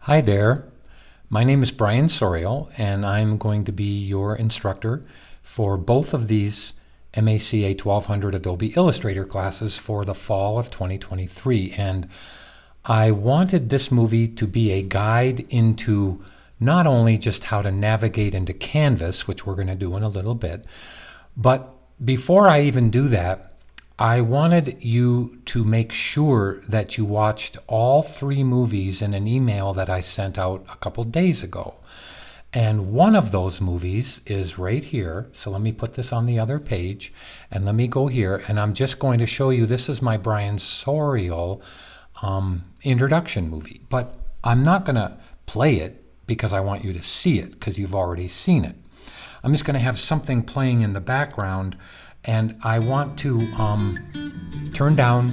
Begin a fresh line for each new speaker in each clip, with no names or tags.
Hi there. My name is Brian Sorial, and I'm going to be your instructor for both of these MACA 1200 Adobe Illustrator classes for the fall of 2023. And I wanted this movie to be a guide into not only just how to navigate into Canvas, which we're going to do in a little bit, but before I even do that, I wanted you to make sure that you watched all three movies in an email that I sent out a couple days ago. And one of those movies is right here. So let me put this on the other page and let me go here. And I'm just going to show you, this is my Brian Sorial introduction movie. But I'm not going to play it because I want you to see it because you've already seen it. I'm just going to have something playing in the background, and I want to turn down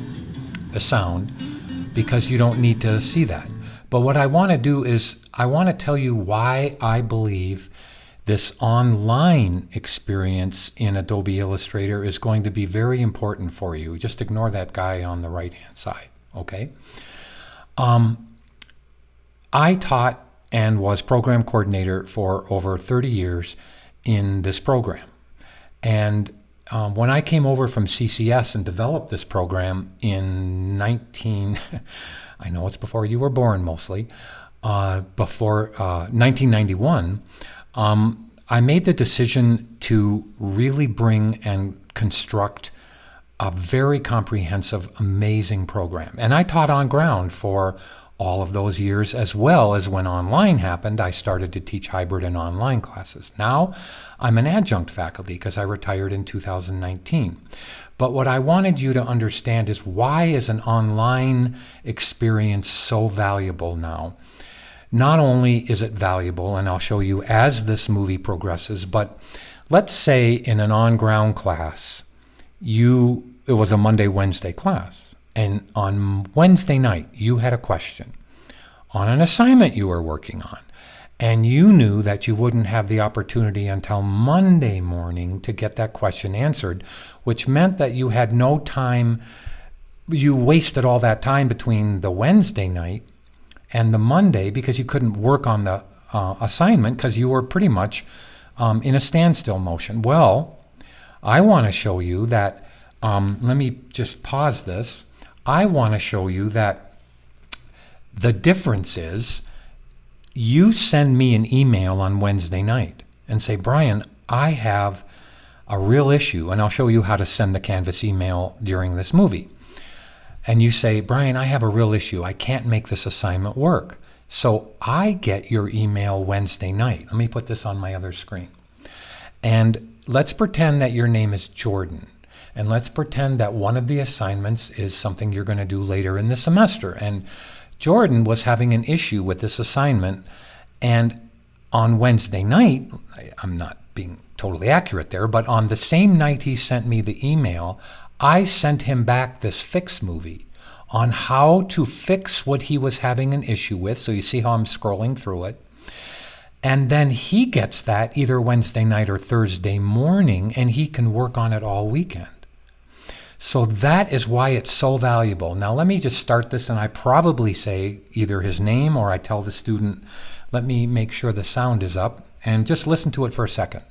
the sound because you don't need to see that. But what I want to do is I want to tell you why I believe this online experience in Adobe Illustrator is going to be very important for you. Just ignore that guy on the right-hand side, okay? I taught and was program coordinator for over 30 years in this program. And when I came over from CCS and developed this program in I know it's before you were born mostly, before 1991, I made the decision to really bring and construct a very comprehensive, amazing program. And I taught on ground for all of those years, as well as when online happened, I started to teach hybrid and online classes. Now, I'm an adjunct faculty because I retired in 2019. But what I wanted you to understand is, why is an online experience so valuable now? Not only is it valuable, and I'll show you as this movie progresses, but let's say in an on-ground class, it was a Monday-Wednesday class. And on Wednesday night, you had a question on an assignment you were working on, and you knew that you wouldn't have the opportunity until Monday morning to get that question answered, which meant that you had no time. You wasted all that time between the Wednesday night and the Monday because you couldn't work on the assignment because you were pretty much in a standstill motion. Well, I want to show you that, let me just pause this. I want to show you that the difference is, you send me an email on Wednesday night and say, Brian, I have a real issue, and I'll show you how to send the Canvas email during this movie. And you say, Brian, I have a real issue. I can't make this assignment work. So I get your email Wednesday night. Let me put this on my other screen. And let's pretend that your name is Jordan. And let's pretend that one of the assignments is something you're going to do later in the semester. And Jordan was having an issue with this assignment. And on Wednesday night, I'm not being totally accurate there, but on the same night he sent me the email, I sent him back this fix movie on how to fix what he was having an issue with. So you see how I'm scrolling through it. And then he gets that either Wednesday night or Thursday morning, and he can work on it all weekend. So that is why it's so valuable. Now let me just start this, and I probably say either his name or I tell the student, let me make sure the sound is up, and just listen to it for a second.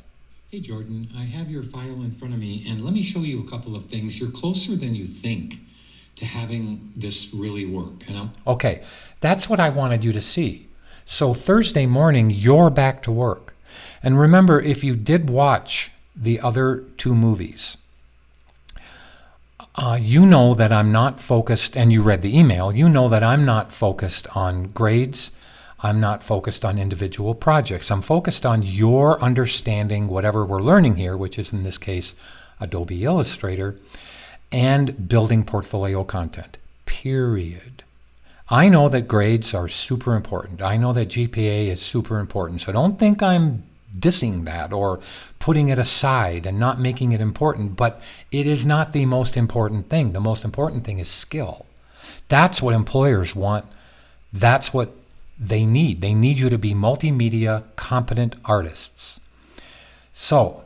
Hey Jordan, I have your file in front of me, and let me show you a couple of things. You're closer than you think to having this really work. Okay, that's what I wanted you to see. So Thursday morning, you're back to work. And remember, if you did watch the other two movies, you know that I'm not focused, and you read the email, you know that I'm not focused on grades. I'm not focused on individual projects. I'm focused on your understanding whatever we're learning here, which is in this case Adobe Illustrator, and building portfolio content, period. I know that grades are super important. I know that GPA is super important. So don't think I'm dissing that or putting it aside and not making it important, but it is not the most important thing. The most important thing is skill. That's what employers want. That's what they need. They need you to be multimedia competent artists. So,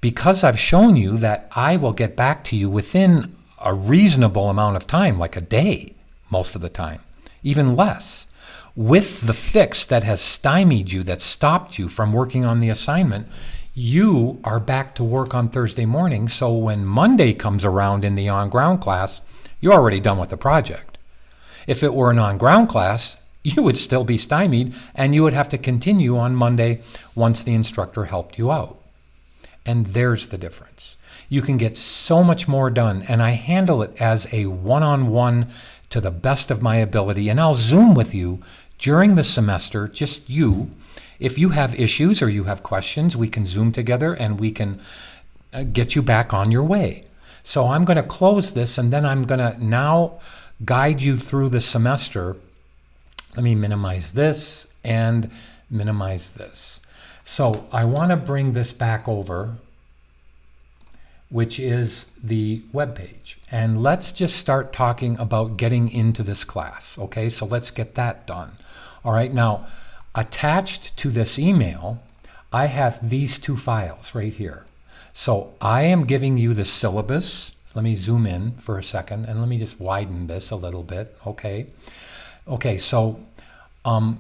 because I've shown you that I will get back to you within a reasonable amount of time, like a day most of the time, even less, with the fix that has stymied you, that stopped you from working on the assignment, you are back to work on Thursday morning. So when Monday comes around in the on-ground class, you're already done with the project. If it were an on-ground class, you would still be stymied, and you would have to continue on Monday once the instructor helped you out. And there's the difference. You can get so much more done, and I handle it as a one-on-one to the best of my ability, and I'll Zoom with you during the semester, just you. If you have issues or you have questions, we can Zoom together and we can get you back on your way. So I'm going to close this, and then I'm going to now guide you through the semester. Let me minimize this and minimize this. So I want to bring this back over, which is the web page. And let's just start talking about getting into this class. Okay, so let's get that done. All right, now attached to this email, I have these two files right here. So I am giving you the syllabus. Let me zoom in for a second, and let me just widen this a little bit. Okay, so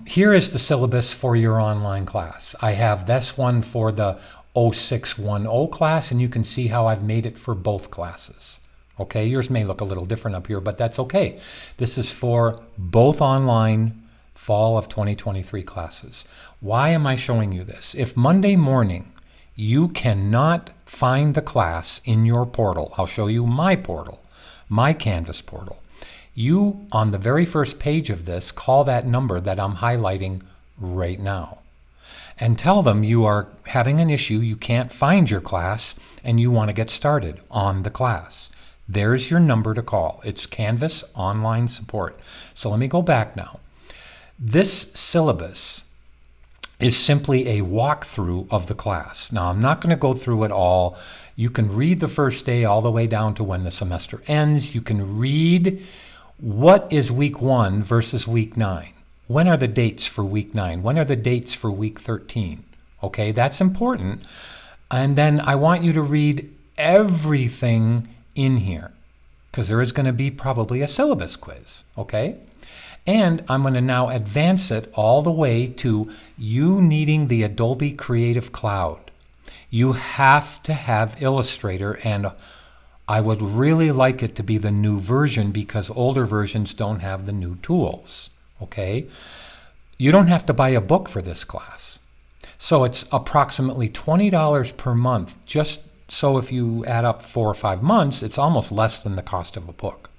here is the syllabus for your online class. I have this one for the 0610 class, and you can see how I've made it for both classes. Okay, yours may look a little different up here, but that's okay. This is for both online fall of 2023 classes. Why am I showing you this? If Monday morning you cannot find the class in your portal, I'll show you my portal, my Canvas portal. You, on the very first page of this, call that number that I'm highlighting right now and tell them you are having an issue, you can't find your class, and you want to get started on the class. There's your number to call. It's Canvas Online Support. So let me go back now. This syllabus is simply a walkthrough of the class. Now, I'm not going to go through it all. You can read the first day all the way down to when the semester ends. You can read what is week 1 versus week 9. When are the dates for week 9? When are the dates for week 13? Okay, that's important. And then I want you to read everything in here, because there is going to be probably a syllabus quiz, okay? And I'm going to now advance it all the way to you needing the Adobe Creative Cloud. You have to have Illustrator, and I would really like it to be the new version because older versions don't have the new tools, okay? You don't have to buy a book for this class. So it's approximately $20 per month. Just so if you add up 4 or 5 months, it's almost less than the cost of a book.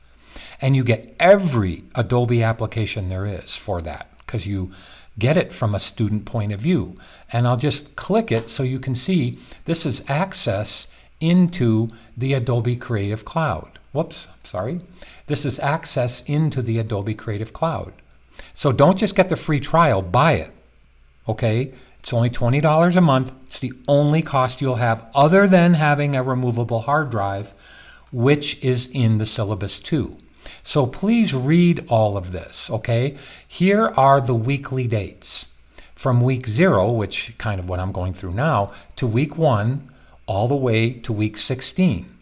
And you get every Adobe application there is for that because you get it from a student point of view. And I'll just click it so you can see this is access into the Adobe Creative Cloud. Whoops, sorry. This is access into the Adobe Creative Cloud. So don't just get the free trial, buy it, okay? It's only $20 a month. It's the only cost you'll have other than having a removable hard drive, which is in the syllabus too. So please read all of this, okay? Here are the weekly dates. From week 0, which kind of what I'm going through now, to week 1, all the way to week 16.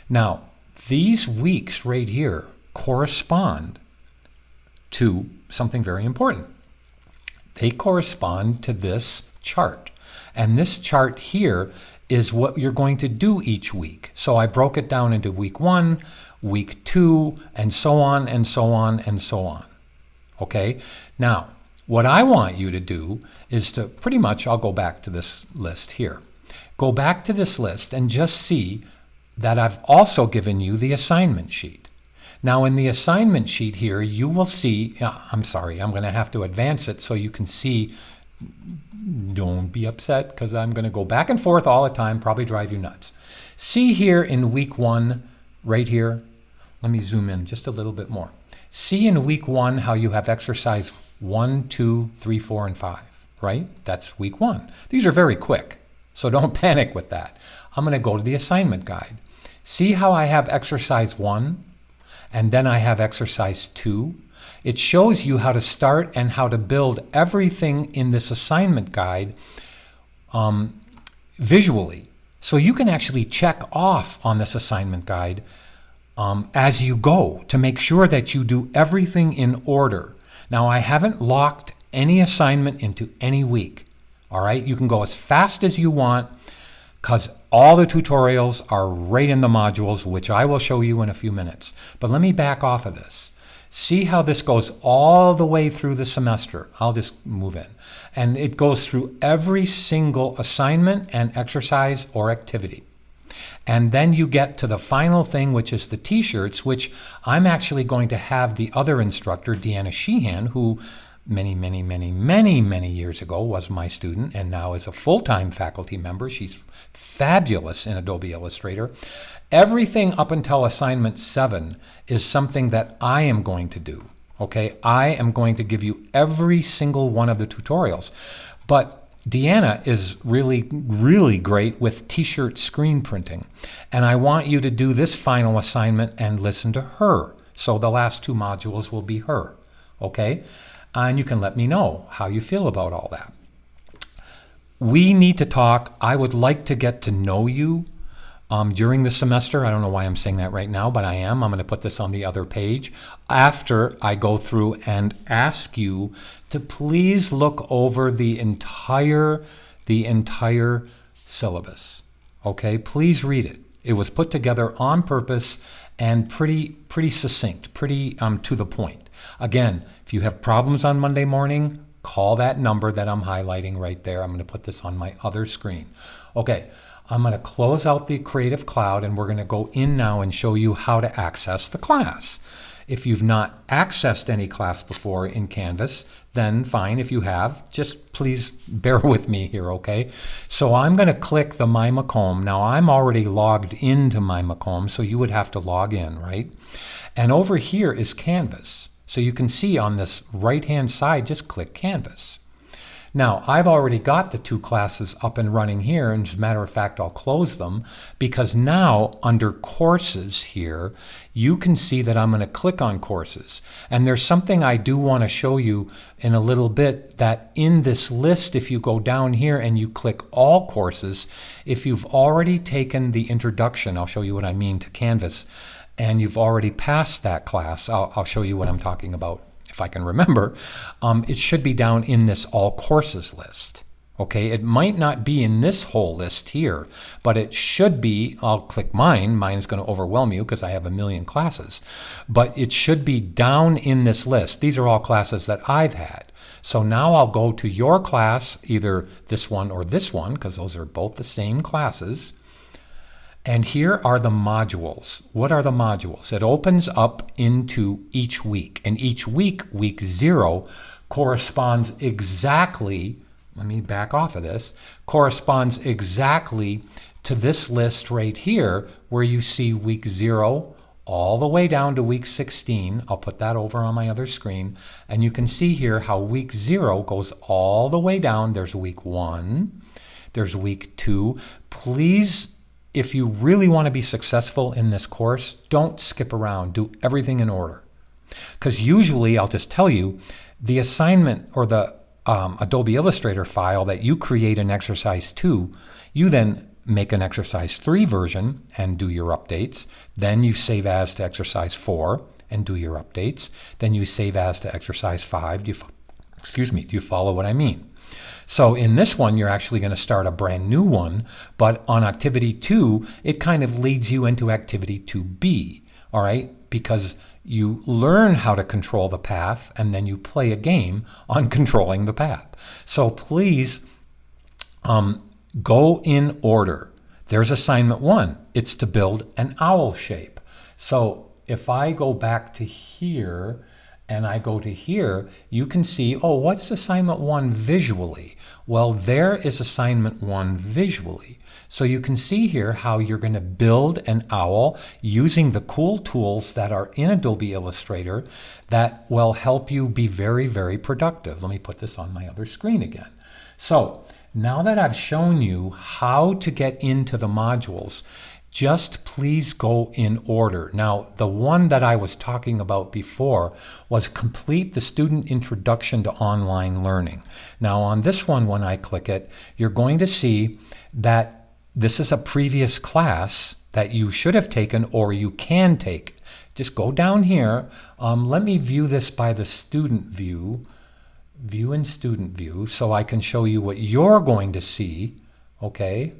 Now, these weeks right here correspond to something very important. They correspond to this chart. And this chart here is what you're going to do each week. So I broke it down into week 1, week 2, and so on and so on and so on. Okay? Now, what I want you to do is to pretty much, I'll go back to this list here. Go back to this list and just see that I've also given you the assignment sheet. Now in the assignment sheet here, you will see, I'm sorry, I'm going to have to advance it so you can see. Don't be upset because I'm going to go back and forth all the time, probably drive you nuts. See here in week 1, right here, let me zoom in just a little bit more. See in week 1 how you have exercise 1, 2, 3, 4, and 5, right? That's week 1. These are very quick, so don't panic with that. I'm going to go to the assignment guide. See how I have exercise 1, and then I have exercise 2. It shows you how to start and how to build everything in this assignment guide visually. So you can actually check off on this assignment guide as you go to make sure that you do everything in order. Now, I haven't locked any assignment into any week. All right, you can go as fast as you want because all the tutorials are right in the modules, which I will show you in a few minutes. But let me back off of this. See how this goes all the way through the semester. I'll just move in. And it goes through every single assignment and exercise or activity. And then you get to the final thing, which is the t-shirts, which I'm actually going to have the other instructor, Deanna Sheehan, who many years ago was my student and now is a full-time faculty member. She's fabulous in Adobe Illustrator. Everything up until assignment 7 is something that I am going to do. Okay, I am going to give you every single one of the tutorials. But Deanna is really great with t-shirt screen printing. And I want you to do this final assignment and listen to her. So the last 2 modules will be her. Okay? And you can let me know how you feel about all that. We need to talk. I would like to get to know you during the semester. I don't know why I'm saying that right now, but I am. I'm going to put this on the other page after I go through and ask you to please look over the entire syllabus. Okay, please read it. It was put together on purpose and pretty succinct, pretty to the point. Again, if you have problems on Monday morning, call that number that I'm highlighting right there. I'm going to put this on my other screen. Okay, I'm going to close out the Creative Cloud and we're going to go in now and show you how to access the class. If you've not accessed any class before in Canvas, then fine. If you have, just please bear with me here, okay? So I'm going to click the My Macomb. Now I'm already logged into My Macomb, so you would have to log in, right? And over here is Canvas. So you can see on this right-hand side, just click Canvas. Now, I've already got the 2 classes up and running here, and as a matter of fact, I'll close them because now under Courses here, you can see that I'm going to click on Courses. And there's something I do want to show you in a little bit, that in this list, if you go down here and you click All Courses, if you've already taken the introduction, I'll show you what I mean, to Canvas, and you've already passed that class, I'll show you what I'm talking about if I can remember. It should be down in this All Courses list. Okay, it might not be in this whole list here, but it should be. I'll click mine. Mine is going to overwhelm you because I have a million classes. But it should be down in this list. These are all classes that I've had. So now I'll go to your class, either this one or this one, because those are both the same classes. And here are the modules. What are the modules? It opens up into each week. And each week, week 0, corresponds exactly, let me back off of this, corresponds exactly to this list right here where you see week 0 all the way down to week 16. I'll put that over on my other screen. And you can see here how week 0 goes all the way down. There's week 1. There's week 2. Please, if you really want to be successful in this course, don't skip around. Do everything in order. Because usually, I'll just tell you, the assignment or the Adobe Illustrator file that you create in Exercise 2, you then make an Exercise 3 version and do your updates. Then you save as to Exercise 4 and do your updates. Then you save as to Exercise 5. Do you follow what I mean? So in this one, you're actually going to start a brand new one, but on Activity 2, it kind of leads you into Activity 2B, all right? Because you learn how to control the path, and then you play a game on controlling the path. So please go in order. There's assignment 1. It's to build an owl shape. So if I go back to here, and I go to here, you can see, oh, what's assignment 1 visually? Well, there is assignment 1 visually. So you can see here how you're going to build an owl using the cool tools that are in Adobe Illustrator that will help you be very productive. Let me put this on my other screen again. So now that I've shown you how to get into the modules, just please go in order. Now, the one that I was talking about before was complete the student introduction to online learning. Now, on this one, when I click it, you're going to see that this is a previous class that you should have taken or you can take Just go down here. Let me view this by the student view. View in student view, so I can show you what you're going to see. Okay.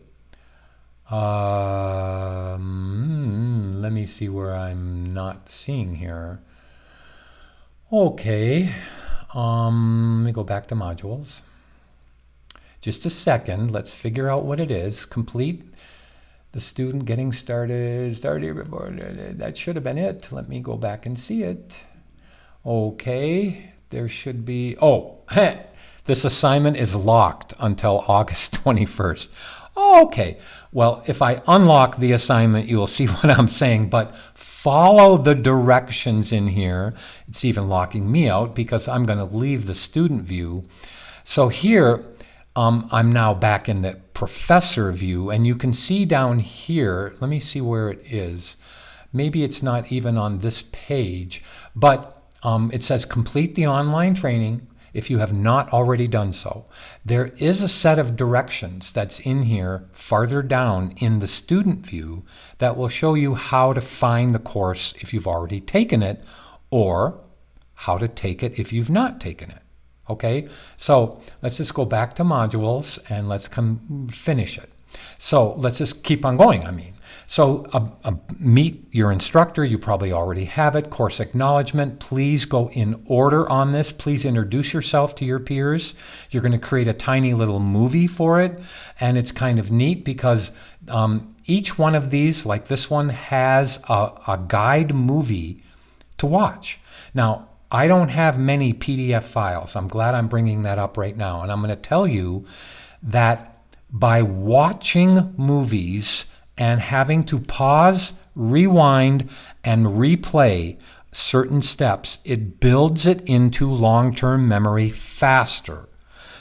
Let me see where I'm not seeing here. Okay. Let me go back to modules. Just a second. Let's figure out what it is. Complete the student getting started. That should have been it. Let me go back and see it. Okay. There should be, this assignment is locked until August 21st. Okay, well, if I unlock the assignment, you will see what I'm saying, but follow the directions in here. It's even locking me out because I'm going to leave the student view. So here, I'm now back in the professor view, and you can see down here, let me see where it is. Maybe it's not even on this page, but it says complete the online training if you have not already done so. There is a set of directions that's in here farther down in the student view that will show you how to find the course if you've already taken it, or how to take it if you've not taken it. Okay, so let's just go back to modules and let's finish it. So let's just keep on going. So meet your instructor. You probably already have it. Course acknowledgement. Please go in order on this. Please introduce yourself to your peers. You're going to create a tiny little movie for it. And it's kind of neat because each one of these, like this one, has a guide movie to watch. Now, I don't have many PDF files. I'm glad I'm bringing that up right now. And I'm going to tell you that by watching movies and having to pause, rewind, and replay certain steps, it builds it into long-term memory faster.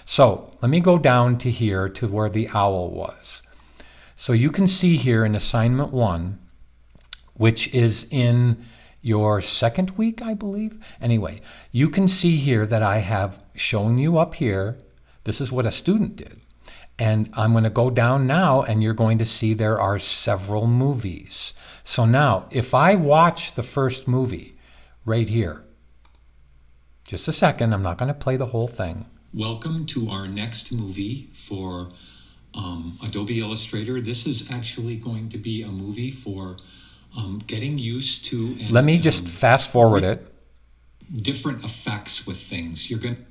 So let me go down to here to where the owl was. So you can see here in assignment 1, which is in your second week, I believe. Anyway, you can see here that I have shown you up here. This is what a student did. And I'm going to go down now, and you're going to see there are several movies. So now, if I watch the first movie right here, just a second, I'm not going to play the whole thing.
Welcome to our next movie for Adobe Illustrator. This is actually going to be a movie for getting used to. And,
let me just fast forward it.
Different effects with things. You're going to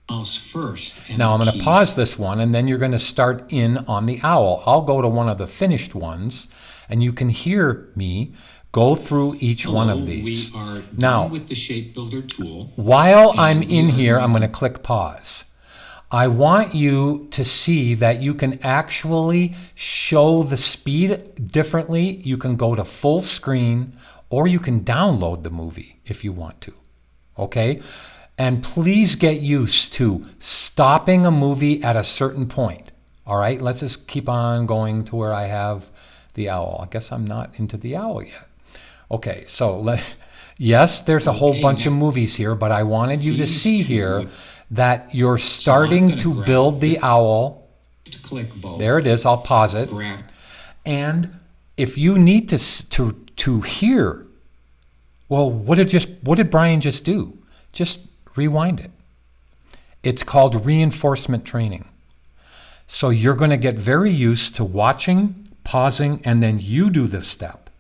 mouse first. And
now I'm going to pause this one, and then you're going to start in on the owl. I'll go to one of the finished ones, and you can hear me go through each one of these.
We are
now
done with the Shape Builder tool.
While I'm in here, I'm going to click pause. I want you to see that you can actually show the speed differently. You can go to full screen, or you can download the movie if you want to. Okay? And please get used to stopping a movie at a certain point. All right? Let's just keep on going to where I have the owl. I guess I'm not into the owl yet. Okay, so yes, there's a whole bunch of movies here, but I wanted you to see here that you're starting to build the owl.
Click both.
There it is. I'll pause it. And if you need to hear, well, what did Brian just do? Just rewind it. It's called reinforcement training. So you're going to get very used to watching, pausing, and then you do the step.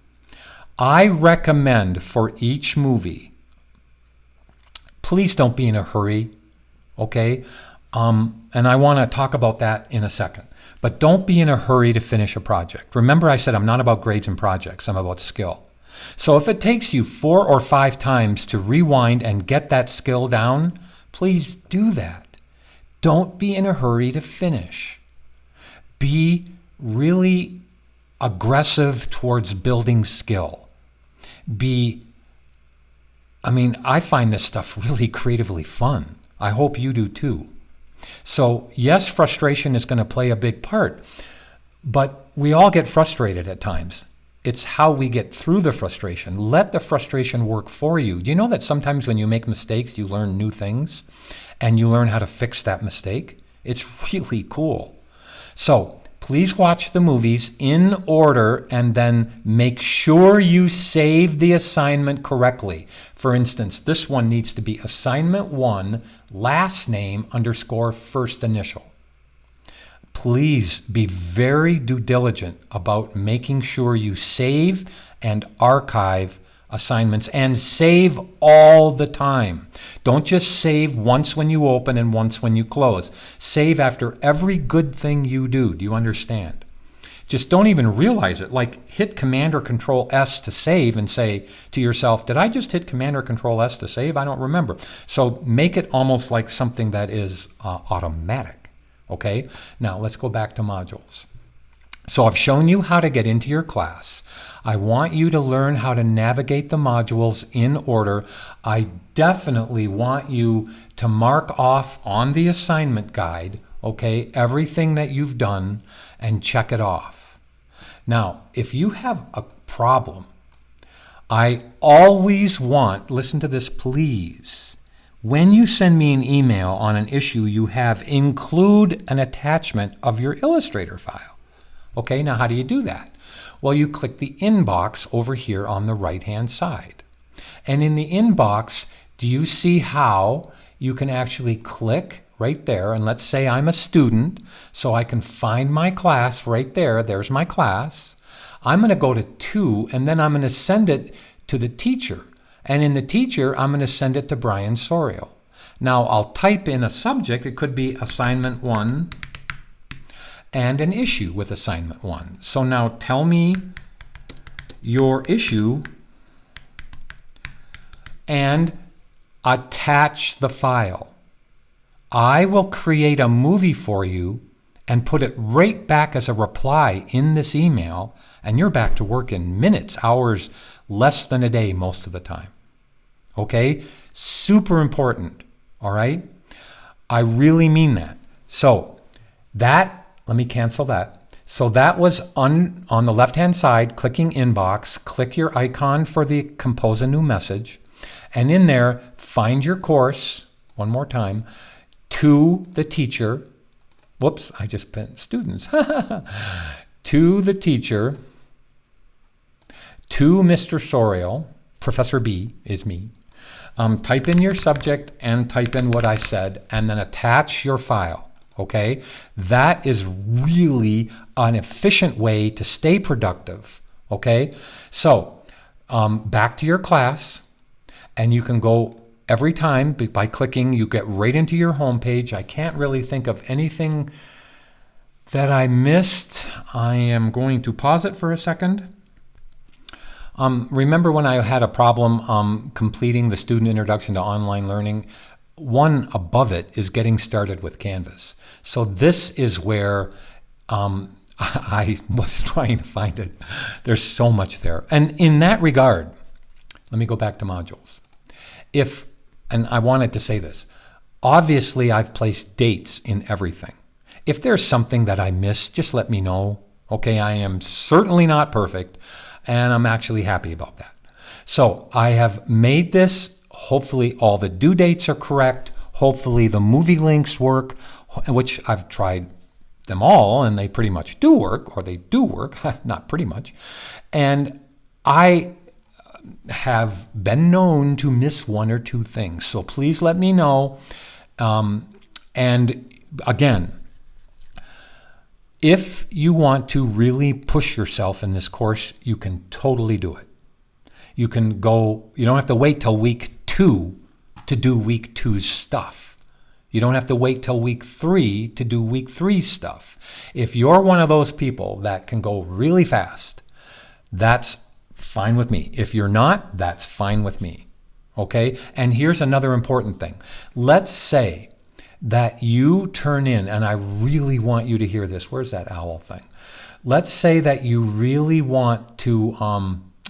I recommend for each movie, please don't be in a hurry, okay? And I want to talk about that in a second. But don't be in a hurry to finish a project. Remember I said I'm not about grades and projects, I'm about skill. So if it takes you 4 or 5 times to rewind and get that skill down, please do that. Don't be in a hurry to finish. Be really aggressive towards building skill. I find this stuff really creatively fun. I hope you do too. So yes, frustration is going to play a big part, but we all get frustrated at times. It's how we get through the frustration. Let the frustration work for you. Do you know that sometimes when you make mistakes, you learn new things and you learn how to fix that mistake? It's really cool. So Please watch the movies in order and then make sure you save the assignment correctly. For instance, this one needs to be assignment 1, last name _ first initial. Please be very diligent about making sure you save and archive assignments, and save all the time. Don't just save once when you open and once when you close. Save after every good thing you do. Do you understand? Just don't even realize it. Like, hit Command or Control S to save and say to yourself, did I just hit Command or Control S to save? I don't remember. So make it almost like something that is automatic. Okay? Now let's go back to modules. So I've shown you how to get into your class. I want you to learn how to navigate the modules in order. I definitely want you to mark off on the assignment guide, okay, everything that you've done and check it off. Now, if you have a problem, I always want, listen to this please, when you send me an email on an issue you have, include an attachment of your Illustrator file. Okay, now how do you do that? Well, you click the inbox over here on the right-hand side. And in the inbox, do you see how you can actually click right there? And let's say I'm a student, so I can find my class right there. There's my class. I'm going to go to 2, and then I'm going to send it to the teacher. And in the teacher, I'm going to send it to Brian Sorial. Now, I'll type in a subject. It could be assignment 1. And an issue with assignment 1. So now tell me your issue and attach the file. I will create a movie for you and put it right back as a reply in this email, and you're back to work in minutes, hours, less than a day most of the time. Okay? Super important. All right? I really mean that. So that, let me cancel that. So that was on the left-hand side, clicking inbox, click your icon for the compose a new message, and in there, find your course, one more time, to the teacher. Whoops, I just put students. To the teacher, to Mr. Sorial, Professor B is me. Type in your subject and type in what I said, and then attach your file. Okay, that is really an efficient way to stay productive. Okay, so back to your class, and you can go every time by clicking, you get right into your home page. I can't really think of anything that I missed. I am going to pause it for a second. Remember when I had a problem completing the Student Introduction to Online Learning? One above it is getting started with Canvas. So this is where I was trying to find it. There's so much there. And in that regard, let me go back to modules. And I wanted to say this, obviously I've placed dates in everything. If there's something that I missed, just let me know. Okay, I am certainly not perfect, and I'm actually happy about that. So I have made this. Hopefully all the due dates are correct. Hopefully the movie links work, which I've tried them all, and they pretty much do work, or they do work, not pretty much. And I have been known to miss 1 or 2 things. So please let me know. And again, if you want to really push yourself in this course, you can totally do it. You can go, you don't have to wait till week 2 to do week 2's stuff. You don't have to wait till week 3 to do week 3's stuff. If you're one of those people that can go really fast, that's fine with me. If you're not, that's fine with me. Okay? And here's another important thing. Let's say that you turn in, and I really want you to hear this. Where's that owl thing? Let's say that you really want to,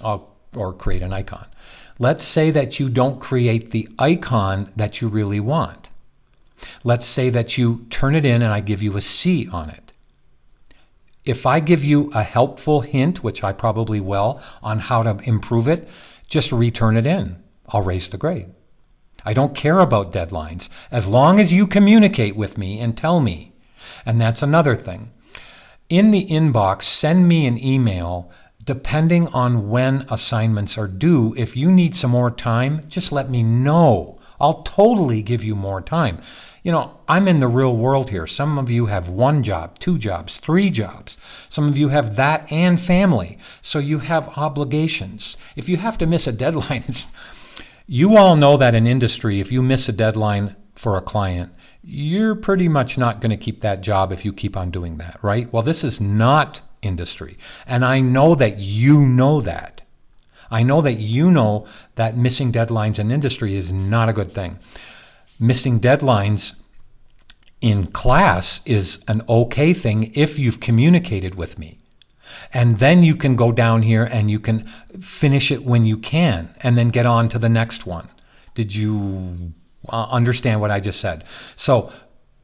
or create an icon. Let's say that you don't create the icon that you really want. Let's say that you turn it in and I give you a C on it. If I give you a helpful hint, which I probably will, on how to improve it, just return it in. I'll raise the grade. I don't care about deadlines, as long as you communicate with me and tell me. And that's another thing. in the inbox, send me an email depending on when assignments are due. If you need some more time, just let me know. I'll totally give you more time. You know, I'm in the real world here. Some of you have 1 job, 2 jobs, 3 jobs. Some of you have that and family. So you have obligations. If you have to miss a deadline, you all know that in industry, if you miss a deadline for a client, you're pretty much not going to keep that job if you keep on doing that, right? Well, this is not industry. And I know that you know that. I know that you know that missing deadlines in industry is not a good thing. Missing deadlines in class is an okay thing if you've communicated with me. And then you can go down here and you can finish it when you can and then get on to the next one. Did you understand what I just said? So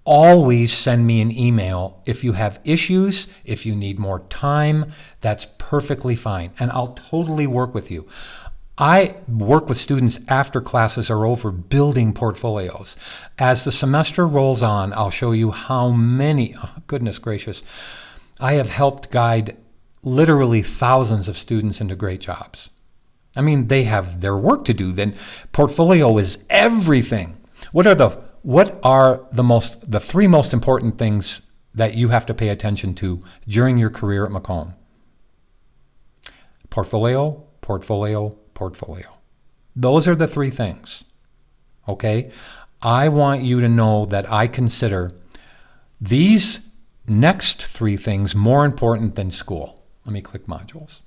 always send me an email if you have issues, if you need more time. That's perfectly fine. And I'll totally work with you. I work with students after classes are over building portfolios. As the semester rolls on, I'll show you how many, oh, goodness gracious, I have helped guide literally thousands of students into great jobs. I mean, they have their work to do. Then portfolio is everything. What are the 3 most important things that you have to pay attention to during your career at Macomb? Portfolio, portfolio, portfolio. Those are the 3 things. Okay? I want you to know that I consider these next 3 things more important than school. Let me click modules.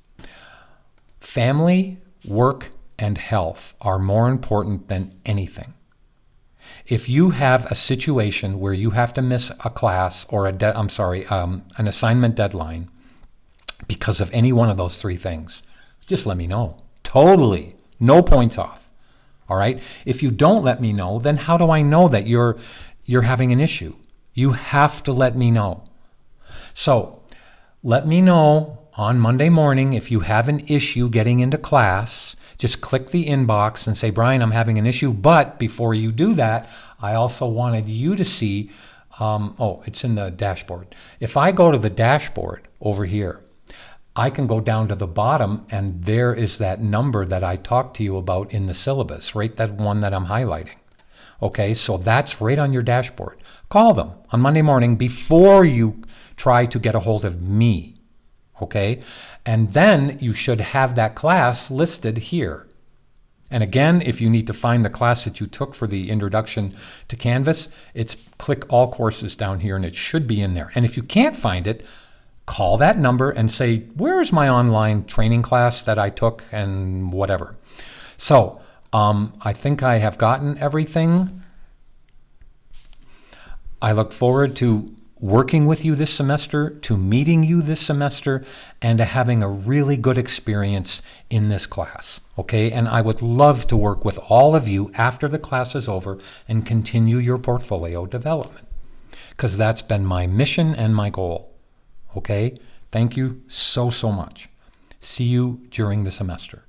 Family, work, and health are more important than anything. If you have a situation where you have to miss a class or an assignment deadline because of any one of those 3 things, just let me know. Totally. No points off. All right? If you don't let me know, then how do I know that you're having an issue? You have to let me know. So let me know on Monday morning if you have an issue getting into class. Just click the inbox and say, Brian, I'm having an issue. But before you do that, I also wanted you to see, it's in the dashboard. If I go to the dashboard over here, I can go down to the bottom and there is that number that I talked to you about in the syllabus, right? That one that I'm highlighting. Okay, so that's right on your dashboard. Call them on Monday morning before you try to get a hold of me. Okay, and then you should have that class listed here. And again, if you need to find the class that you took for the introduction to Canvas, it's click all courses down here and it should be in there. And if you can't find it, call that number and say, where's my online training class that I took and whatever. So I think I have gotten everything. I look forward to working with you this semester, to meeting you this semester, and to having a really good experience in this class, okay? And I would love to work with all of you after the class is over and continue your portfolio development, because that's been my mission and my goal, okay? Thank you so much. See you during the semester.